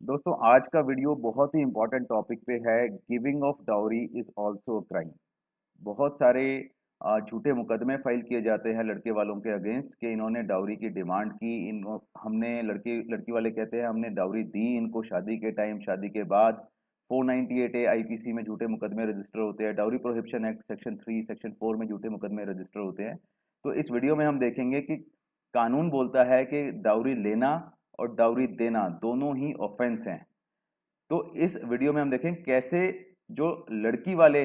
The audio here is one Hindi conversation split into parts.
दोस्तों आज का वीडियो बहुत ही इंपॉर्टेंट टॉपिक पे है। Giving of dowry is also crime. बहुत सारे झूठे मुकदमे फाइल किए जाते हैं लड़के वालों के अगेंस्ट कि इन्होंने डाउरी की डिमांड की। इन हमने लड़के लड़की वाले कहते हैं हमने डाउरी दी इनको शादी के टाइम, शादी के बाद। 498 ए आईपीसी में झूठे मुकदमे रजिस्टर होते हैं। Dowry prohibition act section 3 section 4 में झूठे मुकदमे रजिस्टर होते हैं। तो इस वीडियो में हम देखेंगे कि कानून बोलता है कि डाउरी लेना और डाउरी देना दोनों ही ऑफेंस हैं। तो इस वीडियो में हम देखें कैसे जो लड़की वाले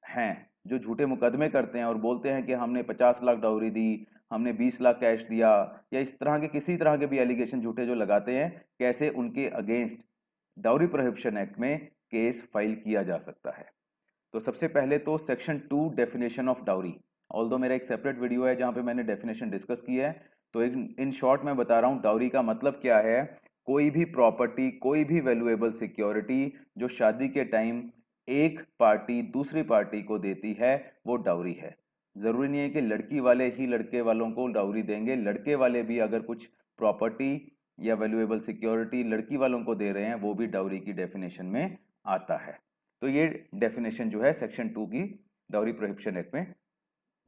हैं जो झूठे मुकदमे करते हैं और बोलते हैं कि हमने 50 लाख डाउरी दी, हमने 20 लाख कैश दिया, या इस तरह के किसी तरह के भी एलिगेशन झूठे जो लगाते हैं, कैसे उनके अगेंस्ट डाउरी प्रोहिबिशन एक्ट में केस फाइल किया जा सकता है। तो सबसे पहले तो section 2 definition of dowry. Although मेरा एक सेपरेट वीडियो है जहां पे मैंने डेफिनेशन डिस्कस की है, तो इन शॉर्ट मैं बता रहा हूं डाउरी का मतलब क्या है। कोई भी प्रॉपर्टी, कोई भी वैल्यूएबल सिक्योरिटी जो शादी के टाइम एक पार्टी दूसरी पार्टी को देती है वो डाउरी है। जरूरी नहीं है कि लड़की वाले ही लड़के वालों को डाउरी देंगे, लड़के वाले भी अगर कुछ प्रॉपर्टी या वैल्यूएबल सिक्योरिटी लड़की वालों को दे रहे हैं वो भी डाउरी की डेफिनेशन में आता है। तो ये डेफिनेशन जो है सेक्शन 2 की डाउरी प्रोहिबिशन एक्ट में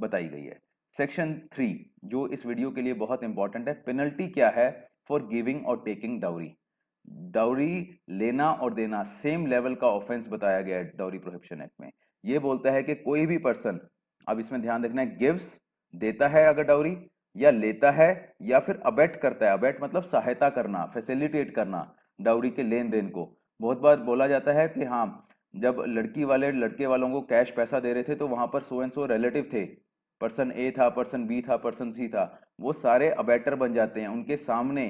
बताई गई है। सेक्शन 3 जो इस वीडियो के लिए बहुत इंपॉर्टेंट है, पेनल्टी क्या है फॉर गिविंग और टेकिंग डाउरी। डाउरी लेना और देना सेम लेवल का ऑफेंस बताया गया है डाउरी प्रोहिबिशन एक्ट में। ये बोलता है कि कोई भी पर्सन, अब इसमें ध्यान रखना है, गिव्स देता है अगर डाउरी, या लेता है, या फिर अबेट करता है। अबेट मतलब सहायता करना, फैसिलिटेट करना डाउरी के लेन देन को। बहुत बार बोला जाता है कि हाँ, जब लड़की वाले लड़के वालों को कैश पैसा दे रहे थे तो वहां पर सो एंड सो रिलेटिव थे, पर्सन ए था, पर्सन बी था, पर्सन सी था, वो सारे अबेटर बन जाते हैं उनके सामने।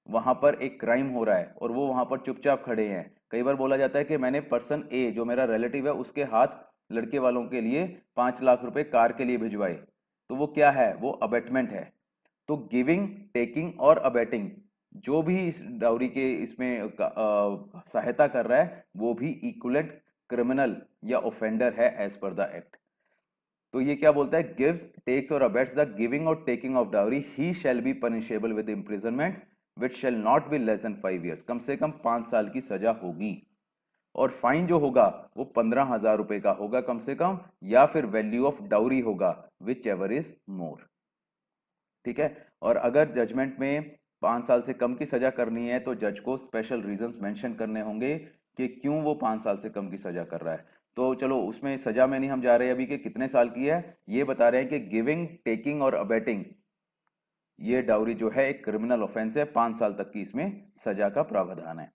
वहां पर एक क्राइम हो रहा है और वो वहां पर चुपचाप खड़े हैं। कई बार बोला जाता है कि मैंने पर्सन ए जो मेरा रिलेटिव है उसके हाथ लड़के वालों के लिए 5 लाख रुपए कार के लिए भिजवाए, तो वो क्या है, वो अबेटमेंट है। तो गिविंग, टेकिंग और अबेटिंग जो भी इस डाउरी के इसमें सहायता कर रहा है वो भी इक्वलेंट क्रिमिनल या ऑफेंडर है एज पर द एक्ट। तो ये क्या बोलता है, गिव्स, टेक्स और अबेट्स द गिविंग और taking of dowry he shall be punishable with imprisonment which shall not be less than 5 years. कम से कम 5 साल की सजा होगी। और फाइन जो होगा वो 15,000 रुपए का होगा कम से कम, या फिर वैल्यू ऑफ डाउरी होगा, विच एवर इज मोर। ठीक है। और अगर जजमेंट में 5 साल से कम की सजा करनी है तो जज को स्पेशल रीजंस मेंशन करने होंगे कि क्यों वो 5 साल से कम की सजा कर रहा है। तो चलो उसमें सजा में नहीं हम जा रहे अभी कि कितने साल की है, ये बता रहे हैं कि गिविंग, टेकिंग और अबेटिंग ये डाउरी जो है एक क्रिमिनल ऑफेंस है। 5 साल तक की इसमें सजा का प्रावधान है।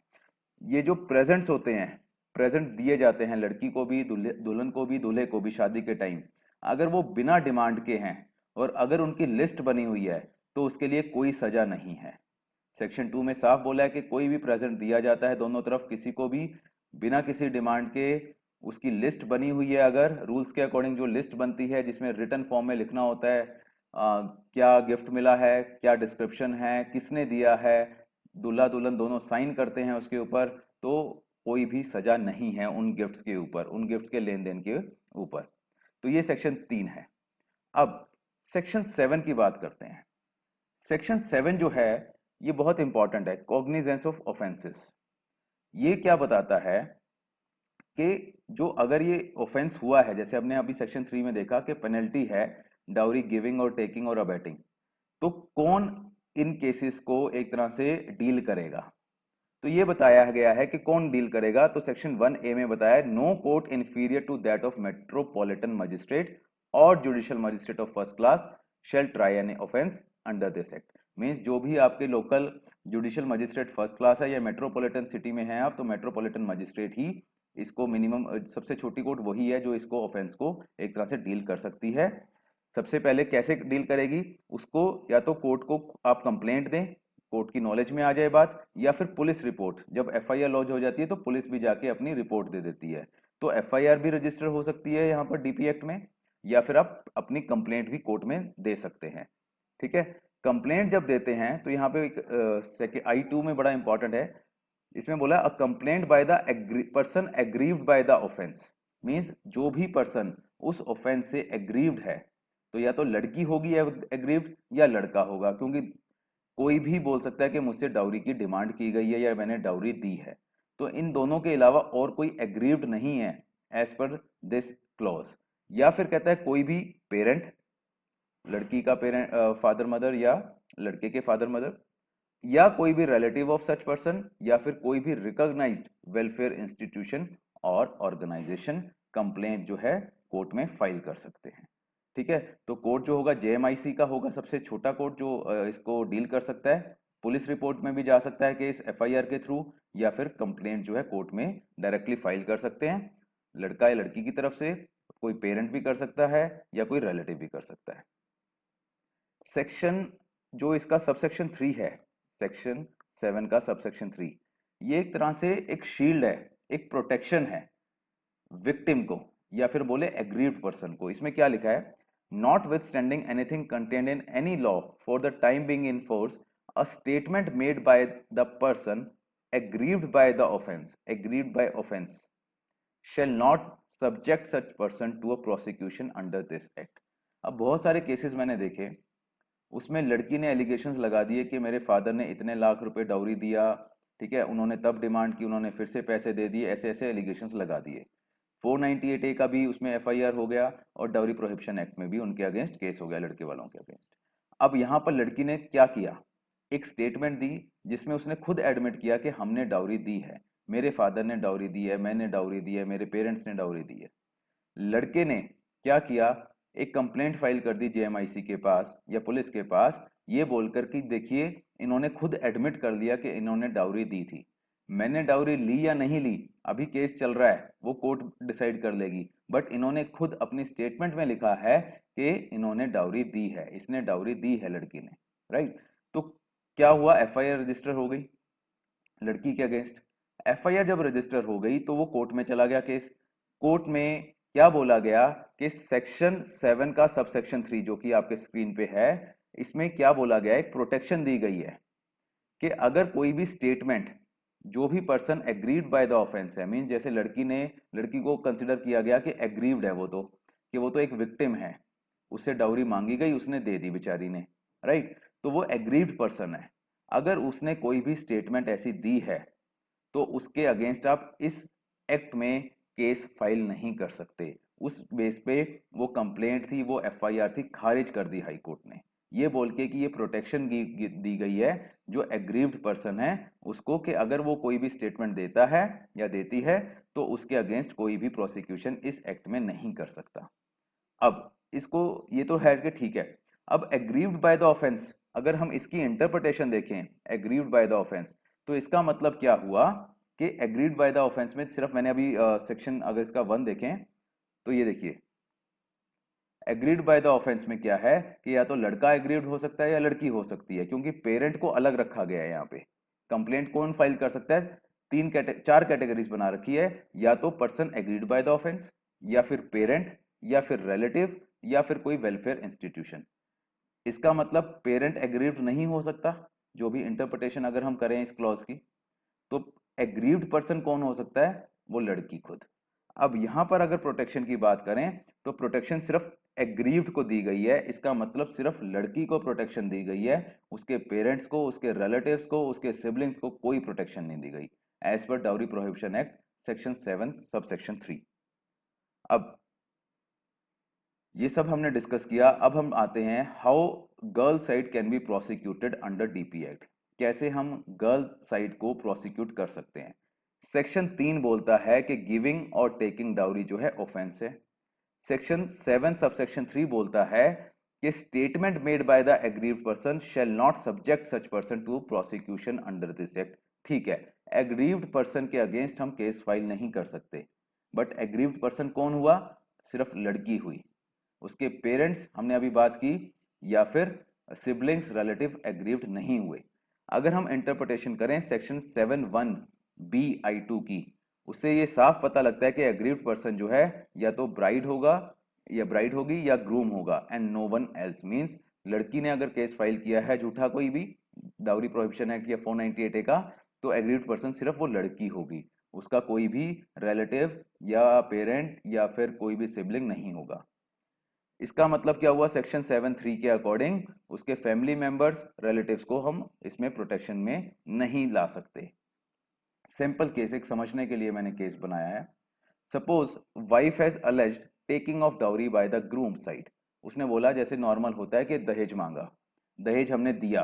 ये जो प्रेजेंट्स होते हैं, प्रेजेंट दिए जाते हैं लड़की को भी, दुल्हन को भी, दूल्हे को भी शादी के टाइम, अगर वो बिना डिमांड के हैं और अगर उनकी लिस्ट बनी हुई है तो उसके लिए कोई सजा नहीं है। सेक्शन 2 में साफ बोला है कि कोई भी प्रेजेंट दिया जाता है दोनों तरफ किसी को भी बिना किसी डिमांड के, उसकी लिस्ट बनी हुई है, अगर रूल्स के अकॉर्डिंग जो लिस्ट बनती है जिसमें रिटन फॉर्म में लिखना होता है क्या गिफ्ट मिला है, क्या डिस्क्रिप्शन है, किसने दिया है, दूल्हा दुल्हन दोनों साइन करते हैं उसके ऊपर, तो कोई भी सजा नहीं है उन गिफ्ट्स के ऊपर, उन गिफ्ट्स के लेन देन के ऊपर। तो ये सेक्शन 3 है। अब सेक्शन 7 की बात करते हैं। सेक्शन 7 जो है ये बहुत इंपॉर्टेंट है, कॉग्निजेंस ऑफ ऑफेंसेस। ये क्या बताता है कि जो अगर ये ऑफेंस हुआ है, जैसे हमने अभी सेक्शन 3 में देखा कि पेनल्टी है डाउरी गिविंग और टेकिंग और अबेटिंग, तो कौन इन केसेस को एक तरह से डील करेगा। तो ये बताया गया है कि कौन डील करेगा। तो सेक्शन 1A में बताया, no court inferior to that of metropolitan magistrate और judicial magistrate of first class shall try an offence under this act. Means जो भी आपके local judicial magistrate first class है या मेट्रोपॉलिटन सिटी में है आप, तो मेट्रोपॉलिटन मजिस्ट्रेट ही इसको, मिनिमम सबसे छोटी कोर्ट वही है जो इसको ऑफेंस को एक तरह से डील कर सकती है। सबसे पहले कैसे डील करेगी उसको, या तो कोर्ट को आप कंप्लेंट दें, कोर्ट की नॉलेज में आ जाए बात, या फिर पुलिस रिपोर्ट, जब एफआईआर लॉन्च हो जाती है तो पुलिस भी जाके अपनी रिपोर्ट दे देती है। तो एफआईआर भी रजिस्टर हो सकती है यहाँ पर डीपी एक्ट में, या फिर आप अपनी कंप्लेंट भी कोर्ट में दे सकते हैं। ठीक है। कंप्लेंट जब देते हैं तो यहाँ पे एक I2 में बड़ा इंपॉर्टेंट है, इसमें बोला a complaint by the person aggrieved by the offence. Means जो भी पर्सन उस ऑफेंस से एग्रीव्ड है, तो या तो लड़की होगी एग्रीव्ड या लड़का होगा, क्योंकि कोई भी बोल सकता है कि मुझसे डाउरी की डिमांड की गई है या मैंने डाउरी दी है। तो इन दोनों के अलावा और कोई एग्रीव्ड नहीं है एज पर दिस क्लॉज। या फिर कहता है कोई भी पेरेंट, लड़की का पेरेंट फादर मदर या लड़के के फादर मदर, या कोई भी रिलेटिव ऑफ सच पर्सन, या फिर कोई भी रिकॉग्नाइज्ड वेलफेयर इंस्टीट्यूशन और ऑर्गेनाइजेशन कंप्लेंट जो है कोर्ट में फाइल कर सकते हैं। ठीक है, तो कोर्ट जो होगा जेएमआईसी का होगा सबसे छोटा कोर्ट जो इसको डील कर सकता है। पुलिस रिपोर्ट में भी जा सकता है केस एफआईआर के थ्रू, या फिर कंप्लेंट जो है कोर्ट में डायरेक्टली फाइल कर सकते हैं, लड़का या लड़की की तरफ से, कोई पेरेंट भी कर सकता है या कोई रिलेटिव भी कर सकता है। सेक्शन जो इसका सबसेक्शन 3 है, सेक्शन 7 का सबसेक्शन 3, ये एक तरह से एक शील्ड है, एक प्रोटेक्शन है विक्टिम को या फिर बोले एग्रीव्ड पर्सन को। इसमें क्या लिखा है, not with standing anything contained in any law for the time being in force, a statement made by the person aggrieved by the offence, aggrieved bye offence shall not subject such person to a prosecution under this act। अब बहुत सारे केसेस मैंने देखे, उसमें लड़की ने एलिगेशंस लगा दिए कि मेरे फादर ने इतने लाख रुपए डाउरी दिया, ठीक है, उन्होंने तब डिमांड की, उन्होंने फिर से पैसे दे दिए, ऐसे ऐसे एलिगेशंस लगा दिए। 498A का भी उसमें एफआईआर हो गया और डाउरी प्रोहिबिशन एक्ट में भी उनके अगेंस्ट केस हो गया, लड़के वालों के अगेंस्ट। अब यहाँ पर लड़की ने क्या किया, एक स्टेटमेंट दी जिसमें उसने खुद एडमिट किया कि हमने डाउरी दी है, मेरे फादर ने डाउरी दी है, मैंने डाउरी दी है, मेरे पेरेंट्स ने डाउरी दी है। लड़के ने क्या किया, एक कंप्लेंट फाइल कर दी जेएमआईसी के पास या पुलिस के पास, ये बोलकर कि देखिए इन्होंने खुद एडमिट कर लिया कि इन्होंने डाउरी दी थी। मैंने डाउरी ली या नहीं ली अभी केस चल रहा है, वो कोर्ट डिसाइड कर लेगी, बट इन्होंने खुद अपनी स्टेटमेंट में लिखा है कि इन्होंने डाउरी दी है, इसने डाउरी दी है लड़की ने, राइट। तो क्या हुआ, एफआईआर रजिस्टर हो गई लड़की के अगेंस्ट। एफआईआर जब रजिस्टर हो गई तो वो कोर्ट में चला गया केस। कोर्ट में क्या बोला गया कि सेक्शन 7 का सबसेक्शन 3 जो कि आपके स्क्रीन पे है, इसमें क्या बोला गया, एक प्रोटेक्शन दी गई है कि अगर कोई भी स्टेटमेंट, जो भी person agreed by the offence है, मीन जैसे लड़की को कंसिडर किया गया कि एग्रीव्ड है वो, तो कि वो तो एक विक्टिम है, उससे डाउरी मांगी गई, उसने दे दी बेचारी ने, राइट, तो वो एग्रीव्ड पर्सन है। अगर उसने कोई भी स्टेटमेंट ऐसी दी है तो उसके अगेंस्ट आप इस एक्ट में केस फाइल नहीं कर सकते। उस बेस पे वो कंप्लेंट थी, वो एफआईआर थी, खारिज कर दी हाई कोर्ट ने, ये बोल के कि ये प्रोटेक्शन दी गई है जो एग्रीव्ड पर्सन है उसको, कि अगर वो कोई भी स्टेटमेंट देता है या देती है तो उसके अगेंस्ट कोई भी प्रोसिक्यूशन इस एक्ट में नहीं कर सकता। अब इसको, ये तो है कि ठीक है, अब एग्रीव्ड बाय द ऑफेंस, अगर हम इसकी इंटरप्रिटेशन देखें एग्रीव्ड बाय द ऑफेंस, तो इसका मतलब क्या हुआ कि एग्रीड बाय द ऑफेंस में सिर्फ मैंने अभी सेक्शन अगर इसका 1 देखें तो ये देखिए, एग्रीड बाय द ऑफेंस में क्या है कि या तो लड़का एग्रीड हो सकता है या लड़की हो सकती है, क्योंकि पेरेंट को अलग रखा गया है यहाँ पे। कंप्लेंट कौन फाइल कर सकता है, चार कैटेगरीज बना रखी है, या तो person agreed by the offence, या फिर पेरेंट, या फिर रिलेटिव, या फिर कोई वेलफेयर इंस्टीट्यूशन। इसका मतलब पेरेंट एग्रीव्ड नहीं हो सकता, जो भी इंटरप्रिटेशन अगर हम करें इस क्लॉज की, तो एग्रीव्ड पर्सन कौन हो सकता है, वो लड़की खुद। अब यहां पर अगर प्रोटेक्शन की बात करें तो प्रोटेक्शन सिर्फ एग्रीव्ड को दी गई है, इसका मतलब सिर्फ लड़की को प्रोटेक्शन दी गई है, उसके पेरेंट्स को, उसके रिलेटिव्स को, उसके सिबलिंग्स को कोई प्रोटेक्शन नहीं दी गई as per dowry prohibition act section 7 sub section 3। अब ये सब हमने डिस्कस किया, अब हम आते हैं how girl side can be prosecuted under DP act, कैसे हम गर्ल साइड को प्रोसिक्यूट कर सकते हैं। सेक्शन 3 बोलता है कि गिविंग और टेकिंग डाउरी जो है ऑफेंस है। सेक्शन 7 सबसेक्शन 3 बोलता है कि statement made by the aggrieved person shall not subject such person to prosecution under this act. ठीक है, एग्रीव्ड पर्सन के अगेंस्ट हम केस फाइल नहीं कर सकते, बट एग्रीव्ड पर्सन कौन हुआ, सिर्फ लड़की हुई, उसके पेरेंट्स हमने अभी बात की, या फिर सिबलिंग्स रिलेटिव एग्रीव्ड नहीं हुए। अगर हम इंटरप्रिटेशन करें सेक्शन 7(1) BI2 की, उससे ये साफ पता लगता है कि एग्रीव्ड पर्सन जो है या तो ब्राइड होगा या ब्राइड होगी या ग्रूम होगा, and no one else, means लड़की ने अगर केस फाइल किया है झूठा कोई भी डाउरी प्रोहिबिशन एक्ट या 498A का, तो एग्रीव्ड पर्सन सिर्फ वो लड़की होगी, उसका कोई भी रिलेटिव या पेरेंट या फिर कोई भी सिबलिंग नहीं होगा। इसका मतलब क्या हुआ, सेक्शन 7(3) के अकॉर्डिंग उसके फैमिली मेंबर्स, रिलेटिव्स को हम इसमें प्रोटेक्शन में नहीं ला सकते। सिंपल केस, एक समझने के लिए मैंने केस बनाया है। Suppose wife has alleged taking of dowry by the groom side. उसने बोला जैसे नॉर्मल होता है कि दहेज मांगा, दहेज हमने दिया,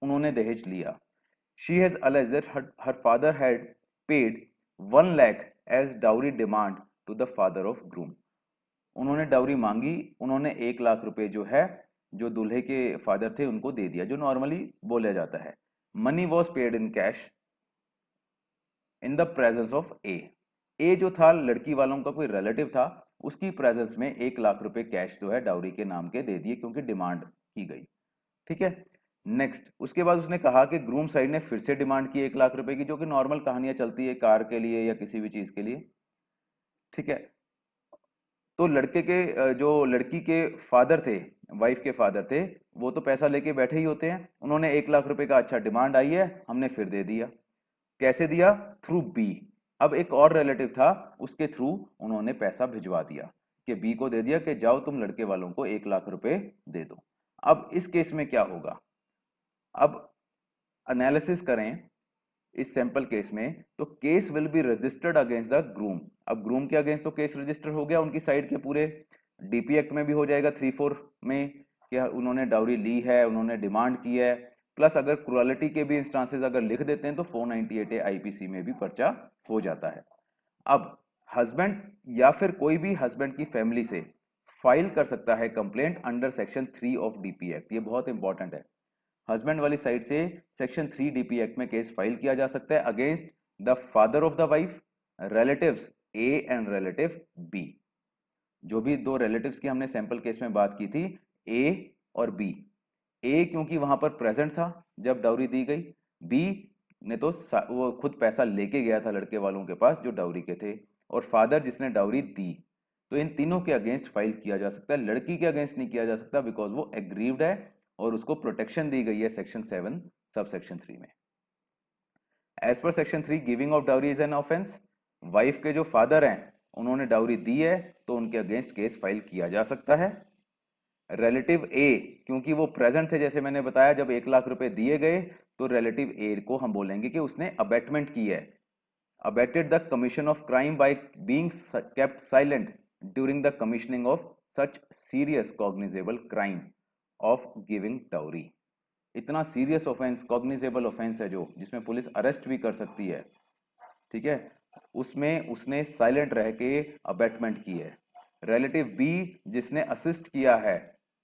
उन्होंने दहेज लिया। She has alleged that her father had paid 1 lakh as dowry demand to the father of groom. उन्होंने डाउरी मांगी, उन्होंने 1 लाख रुपए जो है, जो दूल्हे के फादर थे उनको दे दिया, जो नॉर्मली बोला जाता है। Money was paid in cash in the presence of a जो था लड़की वालों का कोई रिलेटिव था, उसकी प्रेजेंस में 1 लाख रुपए कैश जो है डाउरी के नाम के दे दिए क्योंकि डिमांड की गई। ठीक है। नेक्स्ट, उसके बाद उसने कहा कि ग्रूम साइड ने फिर से डिमांड की 1 लाख रुपए की, जो कि नॉर्मल कहानियां चलती है कार के लिए या किसी भी चीज के लिए। ठीक है। तो लड़के के जो लड़की के फादर थे, वाइफ के फादर थे, वो तो पैसा लेके बैठे ही होते हैं। उन्होंने 1 लाख रुपए का, अच्छा डिमांड आई है, हमने फिर दे दिया। कैसे दिया? Through B. अब एक और रिलेटिव था, उसके थ्रू उन्होंने पैसा भिजवा दिया कि बी को दे दिया कि जाओ तुम लड़के वालों को 1 लाख रुपए दे दो। अब इस केस में क्या होगा? अब एनालिसिस करें इस सैंपल केस में, तो case will be registered against the groom. अब ग्रूम के अगेंस्ट तो केस रजिस्टर हो गया उनकी साइड के पूरे, डीपी एक्ट में भी हो जाएगा 3-4 में कि उन्होंने डाउरी ली है, उन्होंने डिमांड की है। प्लस अगर क्रुअलिटी के भी इंस्टांसेस अगर लिख देते हैं तो 498 आईपीसी में भी पर्चा हो जाता है। अब हस्बैंड या फिर कोई भी हस्बैंड की फैमिली से फाइल कर सकता है complaint under section 3 of DP act. ये बहुत इंपॉर्टेंट है। हस्बैंड वाली साइड से सेक्शन 3 डीपी एक्ट में केस फाइल किया जा सकता है against the father of the wife, relatives A and relative B. जो भी दो रिलेटिव्स की हमने सैंपल केस में बात की थी, ए और बी। ए क्योंकि वहां पर प्रेजेंट था जब डाउरी दी गई, बी ने तो वो खुद पैसा लेके गया था लड़के वालों के पास जो डाउरी के थे, और फादर जिसने डाउरी दी। तो इन तीनों के अगेंस्ट फाइल किया जा सकता है, लड़की के अगेंस्ट नहीं किया जा सकता बिकॉज वो एग्रीव्ड है और उसको प्रोटेक्शन दी गई है सेक्शन 7 सब सेक्शन 3 में। As per section 3 giving of dowry is an offence. Wife के जो फादर हैं उन्होंने डाउरी दी है तो उनके अगेंस्ट केस फाइल किया जा सकता है। रिलेटिव ए क्योंकि वो प्रेजेंट थे, जैसे मैंने बताया जब 1 लाख रुपए दिए गए, तो रिलेटिव ए को हम बोलेंगे कि उसने अबेटमेंट की है, abetted the commission of crime by being kept silent during the commissioning of such serious cognizable crime of giving dowry. इतना सीरियस ऑफेंस, कॉग्निजेबल ऑफेंस है जो, जिसमें पुलिस अरेस्ट भी कर सकती है। ठीक है। उसमें उसने साइलेंट रह के अबेटमेंट की है। रिलेटिव बी जिसने असिस्ट किया है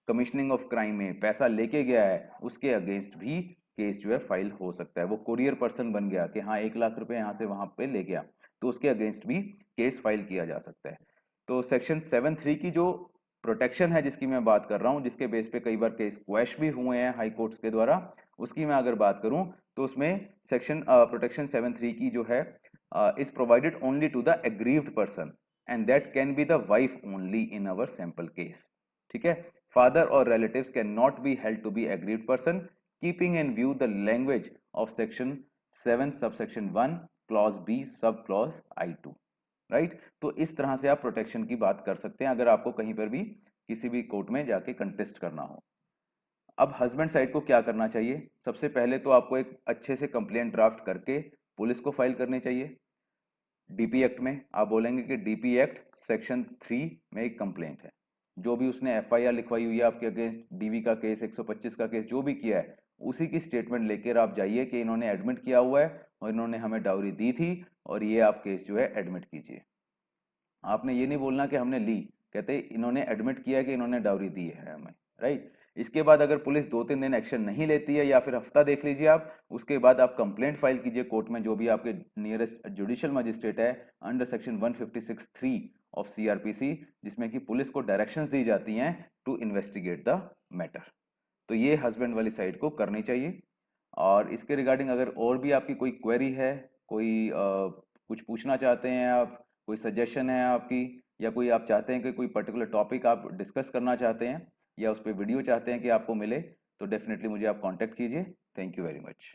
कमिश्निंग ऑफ क्राइम में, पैसा लेके गया है, उसके अगेंस्ट भी केस जो है फाइल हो सकता है। वो कुरियर पर्सन बन गया कि हाँ 1 लाख रुपए यहाँ से वहां पे ले गया, तो उसके अगेंस्ट भी केस फाइल किया जा सकता है। तो सेक्शन 7(3) की जो प्रोटेक्शन है जिसकी मैं बात कर रहा हूँ, जिसके बेस पे कई बार केस क्वैश भी हुए हैं हाई कोर्ट्स के द्वारा, उसकी मैं अगर बात करूं तो उसमें सेक्शन प्रोटेक्शन 7(3) की जो है is provided only to the aggrieved person and that can be the wife only in our sample case. ठीक है। father और relatives cannot be held to be aggrieved person keeping in view the language of section 7 subsection 1 clause b sub clause I2, right. तो इस तरह से आप प्रोटेक्शन की बात कर सकते हैं अगर आपको कहीं पर भी किसी भी कोर्ट में जाके कंटेस्ट करना हो। अब हस्बैंड साइड को क्या करना चाहिए? सबसे पहले तो आपको एक अच्छे से कंप्लेंट ड्राफ्ट करके पुलिस को फाइल करनी चाहिए। डीपी एक्ट में आप बोलेंगे कि डीपी एक्ट सेक्शन 3 में एक कंप्लेंट है, जो भी उसने एफआईआर लिखवाई हुई है आपके अगेंस्ट, डीवी का केस, 125 का केस जो भी किया है, उसी की स्टेटमेंट लेकर आप जाइए कि इन्होंने एडमिट किया हुआ है और इन्होंने हमें डाउरी दी थी और ये आप केस जो है एडमिट कीजिए। आपने ये नहीं बोलना कि हमने ली, कहते इन्होंने एडमिट किया कि इन्होंने डाउरी दी है हमें, राइट। इसके बाद अगर पुलिस 2-3 दिन एक्शन नहीं लेती है या फिर हफ्ता देख लीजिए आप, उसके बाद आप कंप्लेंट फाइल कीजिए कोर्ट में, जो भी आपके नियरेस्ट जुडिशियल मजिस्ट्रेट है, अंडर सेक्शन 156(3) ऑफ सीआरपीसी, जिसमें कि पुलिस को डायरेक्शंस दी जाती हैं टू इन्वेस्टिगेट द मैटर। तो ये हस्बैंड वाली साइड को करनी चाहिए। और इसके रिगार्डिंग अगर और भी आपकी कोई क्वेरी है, कोई कुछ पूछना चाहते हैं आप, कोई सजेशन है आपकी, या कोई आप चाहते हैं कि कोई पर्टिकुलर टॉपिक आप डिस्कस करना चाहते हैं या उस पर वीडियो चाहते हैं कि आपको मिले, तो डेफिनेटली मुझे आप कांटेक्ट कीजिए। Thank you very much.